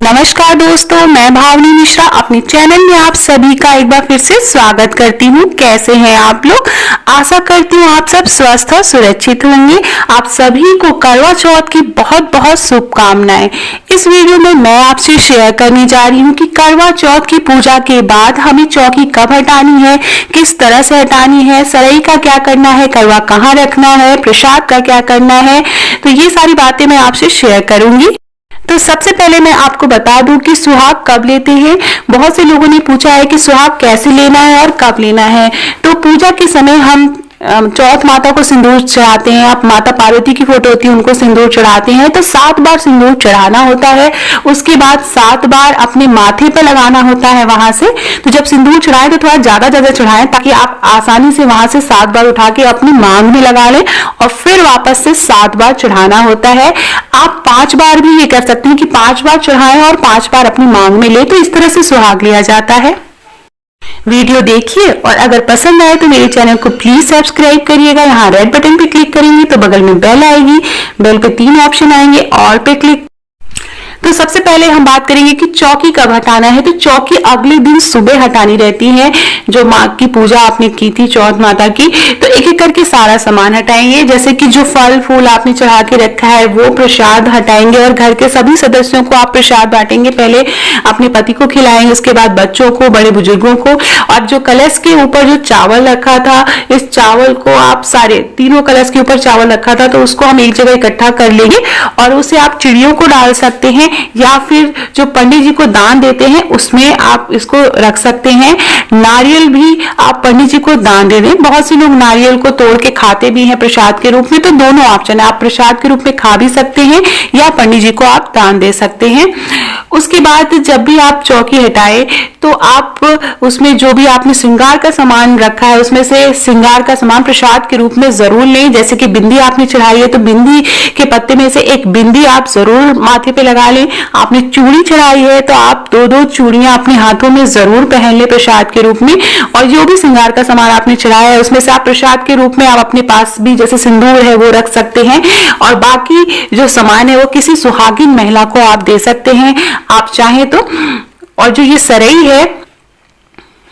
नमस्कार दोस्तों, मैं भावनी मिश्रा अपने चैनल में आप सभी का एक बार फिर से स्वागत करती हूँ। कैसे हैं आप लोग? आशा करती हूँ आप सब स्वस्थ और सुरक्षित होंगे। आप सभी को करवा चौथ की बहुत बहुत शुभकामनाएं। इस वीडियो में मैं आपसे शेयर करने जा रही हूँ कि करवा चौथ की पूजा के बाद हमें चौकी कब हटानी है, किस तरह से हटानी है, सरई का क्या करना है, करवा कहाँ रखना है, प्रसाद का क्या करना है। तो ये सारी बातें मैं आपसे शेयर करूंगी। तो सबसे पहले मैं आपको बता दूं कि सुहाग कब लेते हैं। बहुत से लोगों ने पूछा है कि सुहाग कैसे लेना है और कब लेना है। तो पूजा के समय हम चौथ माता को सिंदूर चढ़ाते हैं। आप माता पार्वती की फोटो होती है, उनको सिंदूर चढ़ाते हैं। तो 7 बार सिंदूर चढ़ाना होता है। उसके बाद 7 बार अपने माथे पर लगाना होता है वहां से। तो जब सिंदूर चढ़ाएं तो थोड़ा ज्यादा ज्यादा चढ़ाएं ताकि आप आसानी से वहां से 7 बार उठा के अपनी मांग में लगा लें और फिर वापस से 7 बार चढ़ाना होता है। आप 5 बार भी ये कर सकते हैं कि 5 बार चढ़ाएं और 5 बार अपनी मांग में ले। तो इस तरह से सुहाग लिया जाता है। वीडियो देखिए और अगर पसंद आए तो मेरे चैनल को प्लीज सब्सक्राइब करिएगा। यहाँ रेड बटन पे क्लिक करेंगे तो बगल में बेल आएगी। बेल पे 3 ऑप्शन आएंगे, ऑल पे क्लिक। तो सबसे पहले हम बात करेंगे कि चौकी कब हटाना है। तो चौकी अगले दिन सुबह हटानी रहती है। जो माँ की पूजा आपने की थी चौथ माता की, तो एक एक करके सारा सामान हटाएंगे। जैसे कि जो फल फूल आपने चढ़ा के रखा है वो प्रसाद हटाएंगे और घर के सभी सदस्यों को आप प्रसाद बांटेंगे। पहले अपने पति को खिलाएंगे, उसके बाद बच्चों को, बड़े बुजुर्गों को। और जो कलश के ऊपर जो चावल रखा था, इस चावल को आप सारे तीनों कलश के ऊपर चावल रखा था तो उसको हम एक जगह इकट्ठा कर लेंगे और उसे आप चिड़ियों को डाल सकते हैं या फिर जो पंडित जी को दान देते हैं उसमें आप इसको रख सकते हैं। नारियल भी आप पंडित जी को दान दे दें। बहुत से लोग नारियल को तोड़ के खाते भी हैं प्रसाद के रूप में। तो दोनों ऑप्शन है, आप प्रसाद के रूप में खा भी सकते हैं या पंडित जी को आप दान दे सकते हैं। उसके बाद जब भी आप चौकी हटाए तो आप उसमें जो भी आपने श्रृंगार का सामान रखा है उसमें से श्रृंगार का सामान प्रसाद के रूप में जरूर लें। जैसे कि बिंदी आपने चढ़ाई है तो बिंदी के पत्ते में से एक बिंदी आप जरूर माथे पे लगा लें। आपने चूड़ी चढ़ाई है तो आप 2-2 चूड़ियां अपने हाथों में जरूर पहन ले प्रसाद के रूप में। और जो भी श्रृंगार का सामान आपने चढ़ाया है उसमें से आप प्रसाद के रूप में आप अपने पास भी जैसे सिंदूर है वो रख सकते हैं और बाकी जो सामान है वो किसी सुहागिन महिला को आप दे सकते हैं आप चाहें तो। और जो ये सरई है,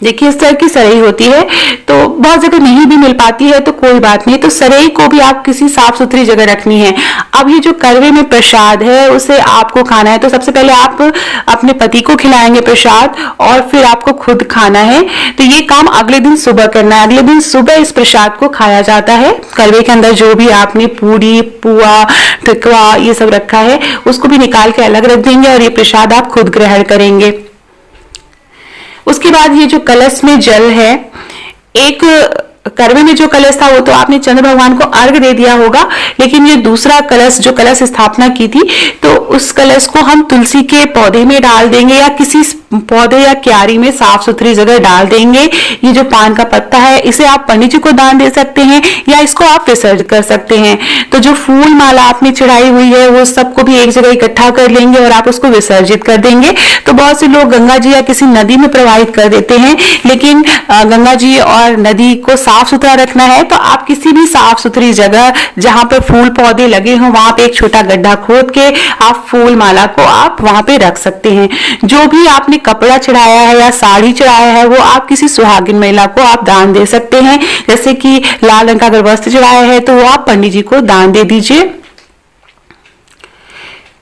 देखिए इस तरह की सरई होती है तो बहुत जगह नहीं भी मिल पाती है तो कोई बात नहीं। तो सरई को भी आप किसी साफ सुथरी जगह रखनी है। अब ये जो करवे में प्रसाद है उसे आपको खाना है। तो सबसे पहले आप अपने पति को खिलाएंगे प्रसाद और फिर आपको खुद खाना है। तो ये काम अगले दिन सुबह करना है। अगले दिन सुबह इस प्रसाद को खाया जाता है। करवे के अंदर जो भी आपने पूरी, पुआ, ठिकवा ये सब रखा है उसको भी निकाल के अलग रख देंगे और ये प्रसाद आप खुद ग्रहण करेंगे। उसके बाद ये जो कलश में जल है, एक करवे में जो कलश था वो तो आपने चंद्र भगवान को अर्घ दे दिया होगा, लेकिन ये दूसरा कलश जो कलश स्थापना की थी तो उस कलश को हम तुलसी के पौधे में डाल देंगे या किसी पौधे या क्यारी में साफ सुथरी जगह डाल देंगे। ये जो पान का पत्ता है इसे आप पंडित जी को दान दे सकते हैं या इसको आप विसर्जन कर सकते हैं। तो जो फूल माला आपने चढ़ाई हुई है वो सबको भी एक जगह इकट्ठा कर लेंगे और आप उसको विसर्जित कर देंगे। तो बहुत से लोग गंगा जी या किसी नदी में प्रवाहित कर देते हैं, लेकिन गंगा जी और नदी को साफ सुथरा रखना है तो आप किसी भी साफ सुथरी जगह जहां पर फूल पौधे लगे हों वहां पे एक छोटा गड्ढा खोद के आप फूल माला को आप वहां पे रख सकते हैं। जो भी आपने कपड़ा चढ़ाया है या साड़ी चढ़ाया है वो आप किसी सुहागिन महिला को आप दान दे सकते हैं। जैसे कि लाल रंग का अगर वस्त्र चढ़ाया है तो वो आप पंडित जी को दान दे दीजिए।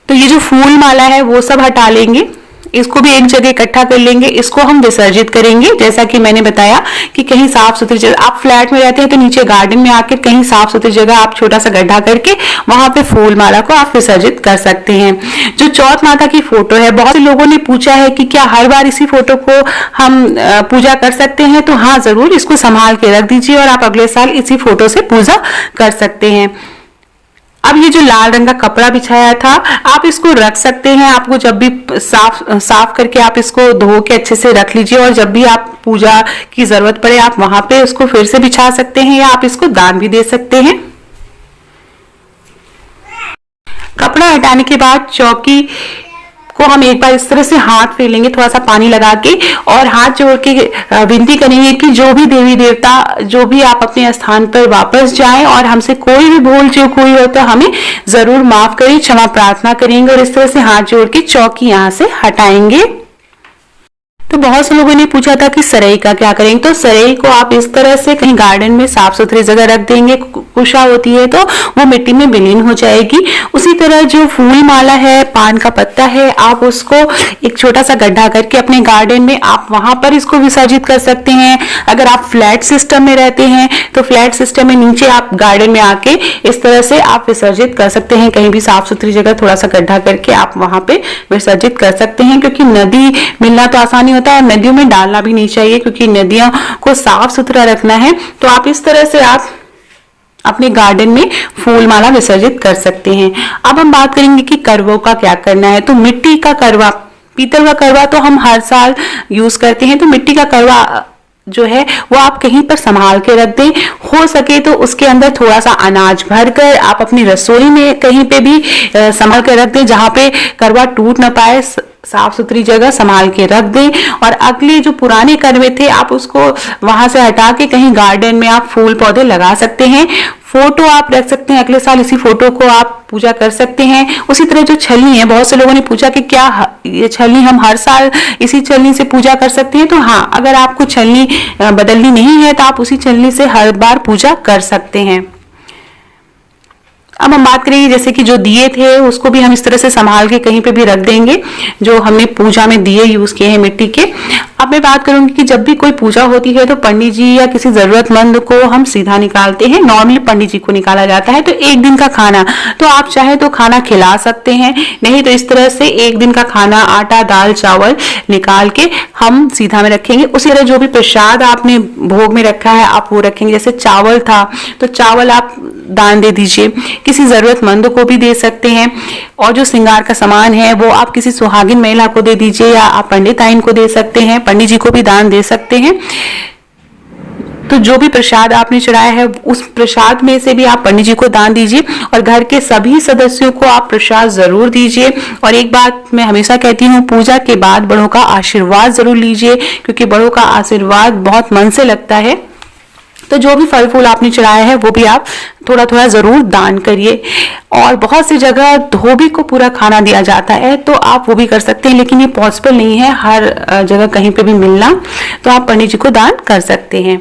तो ये जो फूल माला है वो सब हटा लेंगे, इसको भी एक जगह इकट्ठा कर लेंगे, इसको हम विसर्जित करेंगे। जैसा कि मैंने बताया कि कहीं साफ सुथरी जगह, आप फ्लैट में रहते हैं तो नीचे गार्डन में आकर कहीं साफ सुथरी जगह आप छोटा सा गड्ढा करके वहां पे फूल माला को आप विसर्जित कर सकते हैं। जो चौथ माता की फोटो है, बहुत से लोगों ने पूछा है कि क्या हर बार इसी फोटो को हम पूजा कर सकते हैं। तो हाँ, जरूर इसको संभाल के रख दीजिए और आप अगले साल इसी फोटो से पूजा कर सकते हैं। अब ये जो लाल रंग का कपड़ा बिछाया था आप इसको रख सकते हैं। आपको जब भी साफ करके आप इसको धो के अच्छे से रख लीजिए और जब भी आप पूजा की जरूरत पड़े आप वहां पे उसको फिर से बिछा सकते हैं या आप इसको दान भी दे सकते हैं। कपड़ा हटाने के बाद चौकी तो हम एक बार इस तरह से हाथ फेर लेंगे थोड़ा सा पानी लगा के, और हाथ जोड़ के विनती करेंगे कि जो भी देवी देवता, जो भी आप अपने स्थान पर वापस जाएं और हमसे कोई भी भूल चूक हुई हो तो हमें जरूर माफ करें, क्षमा प्रार्थना करेंगे और इस तरह से हाथ जोड़ के चौकी यहाँ से हटाएंगे। तो बहुत से लोगों ने पूछा था कि सरई का क्या करेंगे, तो सरई को आप इस तरह से कहीं गार्डन में साफ सुथरी जगह रख देंगे, कुशा होती है तो वो मिट्टी में विलीन हो जाएगी। उसी तरह जो फूल माला है, पान का पत्ता है, आप उसको एक छोटा सा गड्ढा करके अपने गार्डन में आप वहां पर इसको विसर्जित कर सकते हैं। अगर आप फ्लैट सिस्टम में रहते हैं तो फ्लैट सिस्टम में नीचे आप गार्डन में आके इस तरह से आप विसर्जित कर सकते हैं, कहीं भी साफ सुथरी जगह थोड़ा सा गड्ढा करके आप वहां पे विसर्जित कर सकते हैं। क्योंकि नदी मिलना तो आसानी होता है, नदियों में डालना भी नहीं चाहिए क्योंकि नदियों को साफ सुथरा रखना है। तो आप इस तरह से आप अपने गार्डन में फूल माला विसर्जित कर सकते हैं। अब हम बात करेंगे कि करवों का क्या करना है। तो मिट्टी का करवा, पीतल का करवा तो हम हर साल यूज करते हैं, तो मिट्टी का करवा जो है वो आप कहीं पर संभाल के रख दें। हो सके तो उसके अंदर थोड़ा सा अनाज भरकर आप अपनी रसोई में कहीं पे भी संभाल कर रख दें, जहां पे करवा टूट ना पाए, साफ सुथरी जगह संभाल के रख दें। और अगले जो पुराने करवे थे आप उसको वहां से हटा के कहीं गार्डन में आप फूल पौधे लगा सकते हैं। फोटो आप रख सकते हैं, अगले साल इसी फोटो को आप पूजा कर सकते हैं। उसी तरह जो छलनी है, बहुत से लोगों ने पूछा कि क्या ये छलनी हम हर साल इसी छलनी से पूजा कर सकते हैं, तो हाँ, अगर आपको छलनी बदलनी नहीं है तो आप उसी छलनी से हर बार पूजा कर सकते हैं। अब हम बात करेंगे जैसे कि जो दिए थे उसको भी हम इस तरह से संभाल के कहीं पे भी रख देंगे, जो हमने पूजा में दिए यूज किए हैं मिट्टी के। अब मैं बात करूंगी कि जब भी कोई पूजा होती है तो पंडित जी या किसी जरूरतमंद को हम सीधा निकालते हैं। नॉर्मली पंडित जी को निकाला जाता है। तो एक दिन का खाना तो आप चाहे तो खाना खिला सकते हैं, नहीं तो इस तरह से एक दिन का खाना आटा दाल चावल निकाल के हम सीधा में रखेंगे। उसी तरह जो भी प्रसाद आपने भोग में रखा है आप वो रखेंगे। जैसे चावल था तो चावल आप दान दे दीजिए, किसी जरूरतमंद को भी दे सकते हैं। और जो श्रृंगार का सामान है वो आप किसी सुहागिन महिला को दे दीजिए, या आप पंडिताइन को दे सकते हैं, पंडित जी को भी दान दे सकते हैं। तो जो भी प्रसाद आपने चढ़ाया है उस प्रसाद में से भी आप पंडित जी को दान दीजिए, और घर के सभी सदस्यों को आप प्रसाद जरूर दीजिए। और एक बात मैं हमेशा कहती हूँ, पूजा के बाद बड़ों का आशीर्वाद जरूर लीजिए, क्योंकि बड़ों का आशीर्वाद बहुत मन से लगता है। तो जो भी फल फूल आपने चढ़ाया है वो भी आप थोड़ा थोड़ा जरूर दान करिए। और बहुत सी जगह धोबी को पूरा खाना दिया जाता है तो आप वो भी कर सकते हैं, लेकिन ये पॉसिबल नहीं है हर जगह कहीं पे भी मिलना, तो आप पंडित जी को दान कर सकते हैं।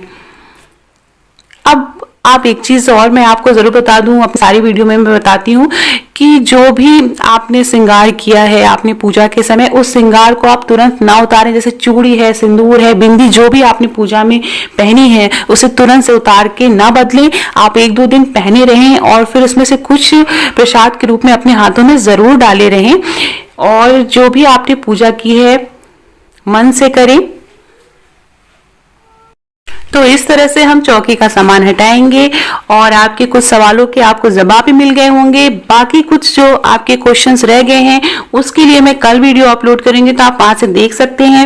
अब आप एक चीज और मैं आपको जरूर बता दूं, अपनी सारी वीडियो में मैं बताती हूँ कि जो भी आपने श्रृंगार किया है आपने पूजा के समय, उस श्रृंगार को आप तुरंत ना उतारें। जैसे चूड़ी है, सिंदूर है, बिंदी, जो भी आपने पूजा में पहनी है उसे तुरंत से उतार के ना बदलें। आप एक दो दिन पहने रहें और फिर उसमें से कुछ प्रसाद के रूप में अपने हाथों में जरूर डाले रहें। और जो भी आपने पूजा की है मन से करें। तो इस तरह से हम चौकी का सामान हटाएंगे और आपके कुछ सवालों के आपको जवाब भी मिल गए होंगे। बाकी कुछ जो आपके क्वेश्चंस रह गए हैं उसके लिए मैं कल वीडियो अपलोड करेंगे, तो आप वहां से देख सकते हैं।